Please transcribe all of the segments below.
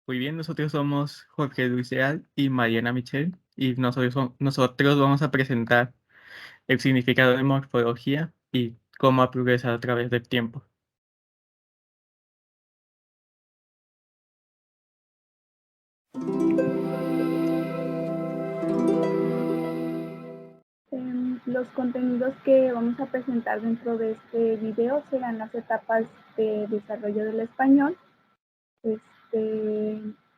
Muy bien, nosotros somos Jorge Luis Leal y Mariana Michel y nosotros vamos a presentar el significado de morfología y cómo ha progresado a través del tiempo. Los contenidos que vamos a presentar dentro de este video serán las etapas de desarrollo del español,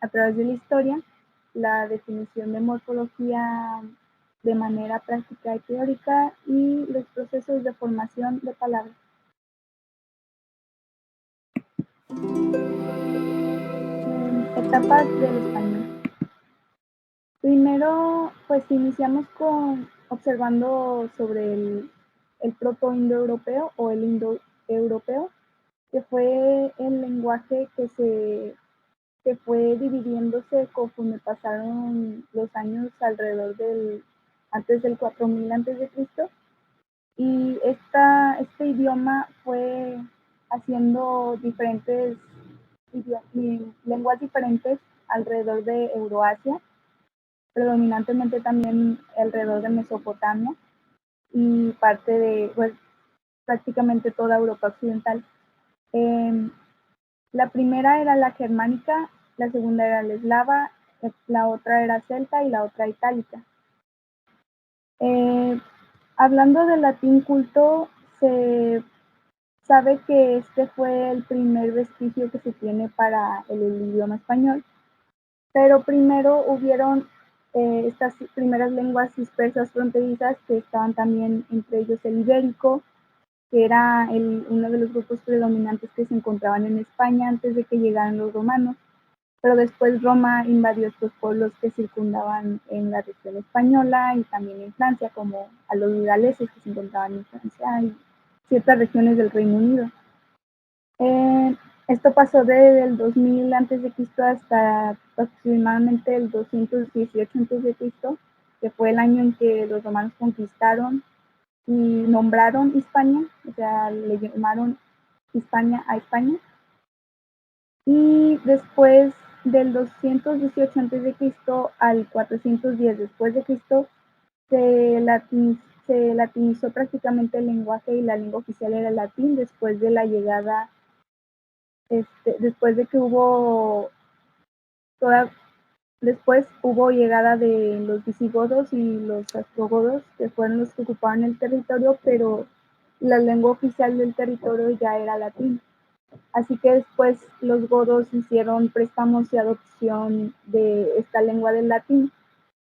a través de la historia, la definición de morfología de manera práctica y teórica y los procesos de formación de palabras. Etapas del español. Primero, pues iniciamos observando sobre el proto-indoeuropeo o el indoeuropeo, que fue el lenguaje que fue dividiéndose conforme pasaron los años alrededor antes del 4000 antes de Cristo. Y este idioma fue haciendo diferentes lenguas diferentes alrededor de Euroasia, predominantemente también alrededor de Mesopotamia y parte de, pues, prácticamente toda Europa occidental. La primera era la germánica, la segunda era la eslava, la otra era celta y la otra itálica. Hablando del latín culto, se sabe que este fue el primer vestigio que se tiene para el idioma español, pero primero hubieron estas primeras lenguas dispersas fronterizas que estaban también entre ellos el ibérico, que era uno de los grupos predominantes que se encontraban en España antes de que llegaran los romanos, pero después Roma invadió estos pueblos que circundaban en la región española y también en Francia, como a los galeses que se encontraban en Francia y ciertas regiones del Reino Unido. Esto pasó desde el 2000 a.C. hasta aproximadamente el 218 a.C., que fue el año en que los romanos conquistaron y nombraron Hispania, o sea, le llamaron Hispania a España. Y después del 218 a.C. al 410 después de Cristo, se latinizó prácticamente el lenguaje y la lengua oficial era el latín después de la llegada, después de que después hubo llegada de los visigodos y los ostrogodos, que fueron los que ocupaban el territorio, pero la lengua oficial del territorio ya era latín. Así que después los godos hicieron préstamos y adopción de esta lengua del latín,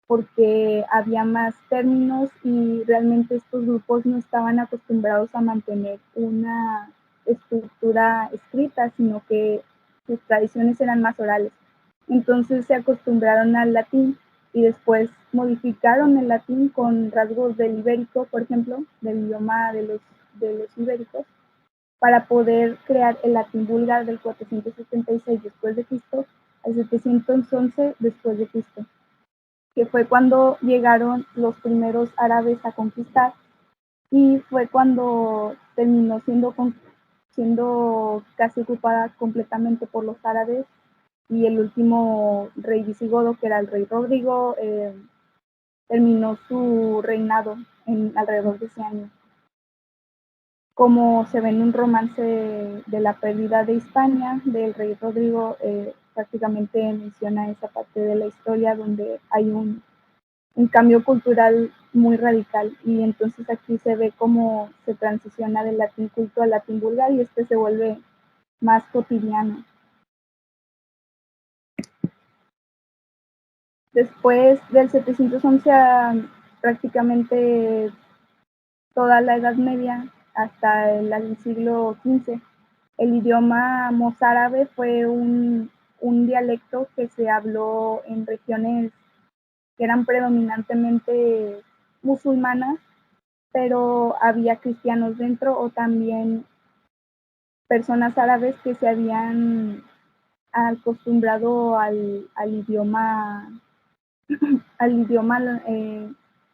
porque había más términos y realmente estos grupos no estaban acostumbrados a mantener una estructura escrita, sino que sus tradiciones eran más orales. Entonces se acostumbraron al latín y después modificaron el latín con rasgos del ibérico, por ejemplo, del idioma de los ibéricos, para poder crear el latín vulgar del 476 después de Cristo al 711 después de Cristo, que fue cuando llegaron los primeros árabes a conquistar y fue cuando terminó siendo casi ocupada completamente por los árabes, y el último rey visigodo, que era el rey Rodrigo, terminó su reinado en alrededor de ese año. Como se ve en un romance de la pérdida de Hispania del rey Rodrigo, prácticamente menciona esa parte de la historia donde hay un cambio cultural muy radical, y entonces aquí se ve cómo se transiciona del latín culto al latín vulgar y se vuelve más cotidiano. Después del 711 a prácticamente toda la Edad Media hasta el siglo XV, el idioma mozárabe fue un dialecto que se habló en regiones que eran predominantemente musulmanas, pero había cristianos dentro, o también personas árabes que se habían acostumbrado al idioma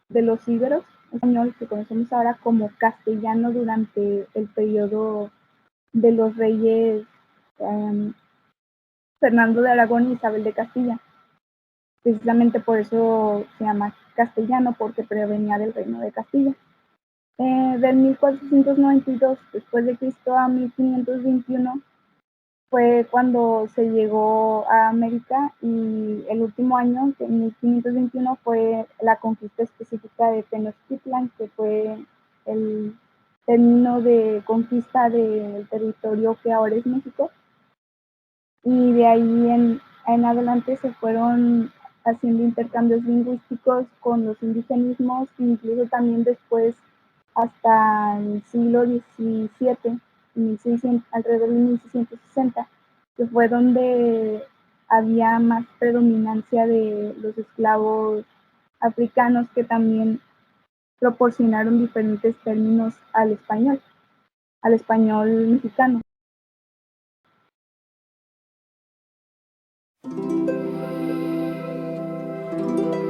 de los íberos, español que conocemos ahora como castellano, durante el periodo de los reyes Fernando de Aragón y Isabel de Castilla. Precisamente por eso se llama castellano, porque provenía del reino de Castilla. Del 1492 después de Cristo a 1521 fue cuando se llegó a América, y el último año, en 1521, fue la conquista específica de Tenochtitlan, que fue el término de conquista del territorio que ahora es México. Y de ahí en adelante se fueron haciendo intercambios lingüísticos con los indigenismos, incluso también después hasta el siglo XVII, alrededor de 1660, que fue donde había más predominancia de los esclavos africanos, que también proporcionaron diferentes términos al español mexicano.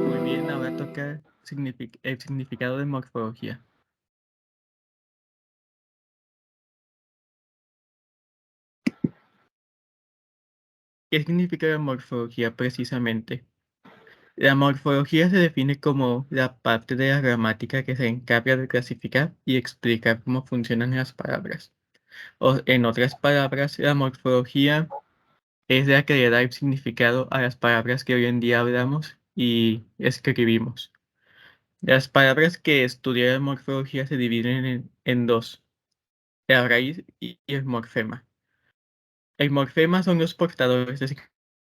Muy bien, ahora toca el significado de morfología. ¿Qué significa la morfología precisamente? La morfología se define como la parte de la gramática que se encarga de clasificar y explicar cómo funcionan las palabras. O, en otras palabras, la morfología es la que le da el significado a las palabras que hoy en día hablamos y escribimos. Las palabras que estudia la morfología se dividen en dos: la raíz y el morfema. El morfema son los portadores de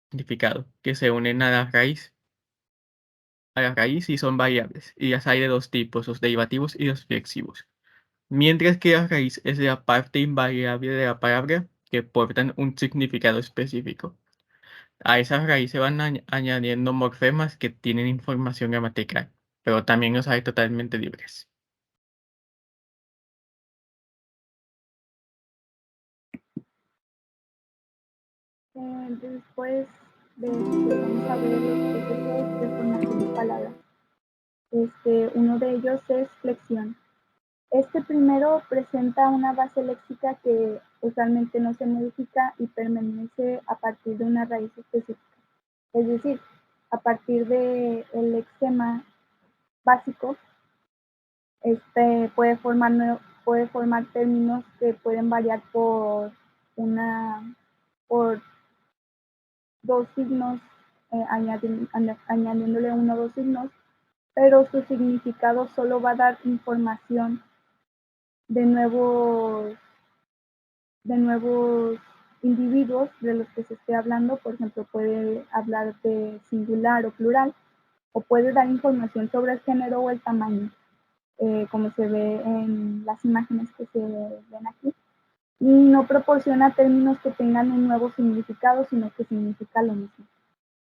significado que se unen a la raíz y son variables, y las hay de dos tipos, los derivativos y los flexivos. Mientras que la raíz es la parte invariable de la palabra que portan un significado específico. A esa raíz se van añadiendo morfemas que tienen información gramatical, pero también los hay totalmente libres. Después de esto, vamos a ver los procesos de formación de palabras. Uno de ellos es flexión. Este primero presenta una base léxica que usualmente no se modifica y permanece a partir de una raíz específica. Es decir, a partir del lexema básico, puede formar términos que pueden variar por dos signos, añadiéndole uno o dos signos, pero su significado solo va a dar información de nuevos individuos de los que se esté hablando. Por ejemplo, puede hablar de singular o plural, o puede dar información sobre el género o el tamaño, como se ve en las imágenes que se ven aquí. Y no proporciona términos que tengan un nuevo significado, sino que significa lo mismo.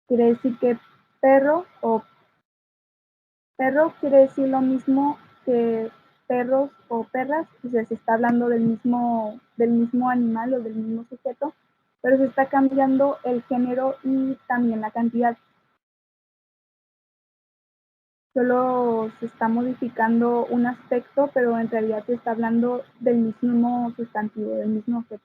Quiere decir que perro quiere decir lo mismo que perros o perras, o sea, se está hablando del mismo animal o del mismo sujeto, pero se está cambiando el género y también la cantidad. Solo se está modificando un aspecto, pero en realidad se está hablando del mismo sustantivo, del mismo objeto.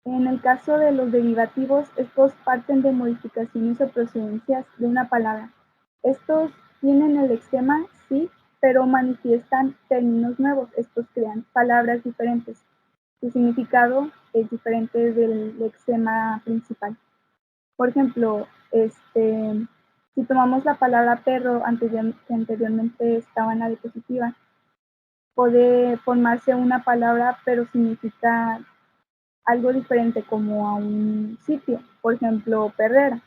En el caso de los derivativos, estos parten de modificaciones o procedencias de una palabra. Estos tienen el lexema, sí, pero manifiestan términos nuevos. Estos crean palabras diferentes. Su significado es diferente del lexema principal. Por ejemplo, si tomamos la palabra perro, que anteriormente estaba en la diapositiva, puede formarse una palabra, pero significa algo diferente, como a un sitio. Por ejemplo, perrera.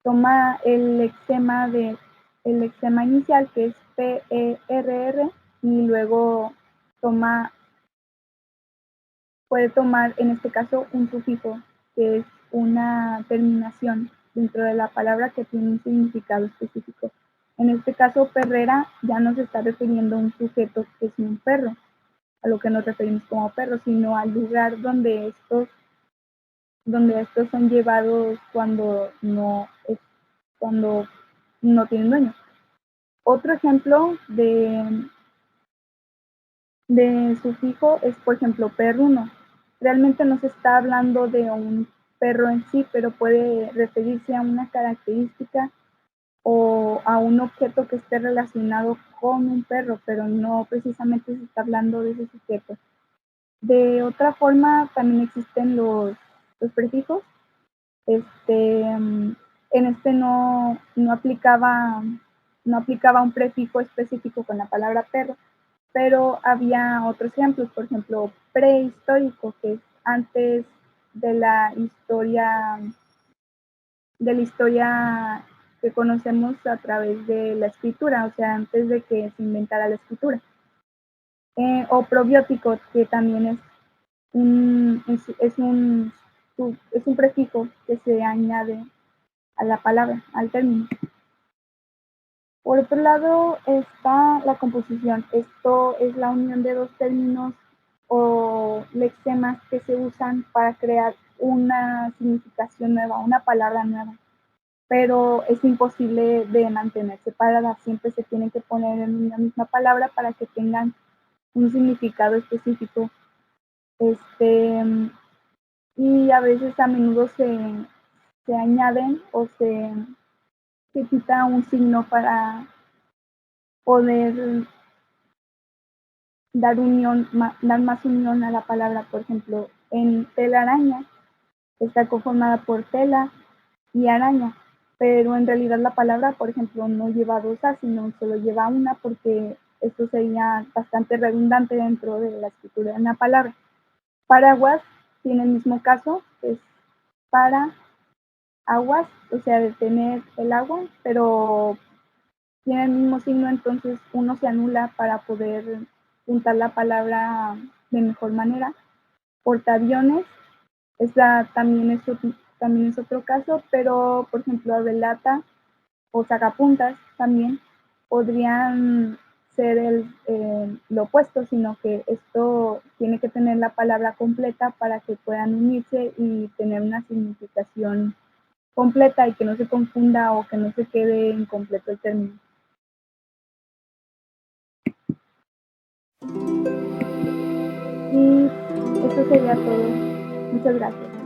Toma el lexema inicial, que es PERR, y luego puede tomar en este caso un sufijo, que es una terminación dentro de la palabra que tiene un significado específico. En este caso, perrera ya no se está refiriendo a un sujeto que es un perro, a lo que nos referimos como perro, sino al lugar donde estos son llevados cuando no tienen dueño. Otro ejemplo de sufijo es, por ejemplo, perruno. realmente no se está hablando de un perro en sí, pero puede referirse a una característica o a un objeto que esté relacionado con un perro, pero no precisamente se está hablando de ese sujeto. De otra forma, también existen los prefijos. En este no aplicaba un prefijo específico con la palabra perro, pero había otros ejemplos, por ejemplo, prehistórico, que es antes de de la historia que conocemos a través de la escritura, o sea, antes de que se inventara la escritura. O probiótico, que también es un prefijo que se añade a la palabra, al término. Por otro lado está la composición. Esto es la unión de dos términos o lexemas que se usan para crear una significación nueva, una palabra nueva. Pero es imposible de mantener separadas. Siempre se tienen que poner en una misma palabra para que tengan un significado específico. Y a veces a menudo se añaden o se quita un signo para poder dar más unión a la palabra. Por ejemplo, en telaraña está conformada por tela y araña, pero en realidad la palabra, por ejemplo, no lleva dos A, sino solo lleva una, porque esto sería bastante redundante dentro de la escritura de una palabra. Paraguas tiene el mismo caso, es para aguas, o sea, detener el agua, pero tiene el mismo signo, entonces uno se anula para poder juntar la palabra de mejor manera. Portaaviones, esa también es otro caso, pero por ejemplo relata o sacapuntas también podrían ser lo opuesto, sino que esto tiene que tener la palabra completa para que puedan unirse y tener una significación completa y que no se confunda o que no se quede incompleto el término. Y eso sería todo. Muchas gracias.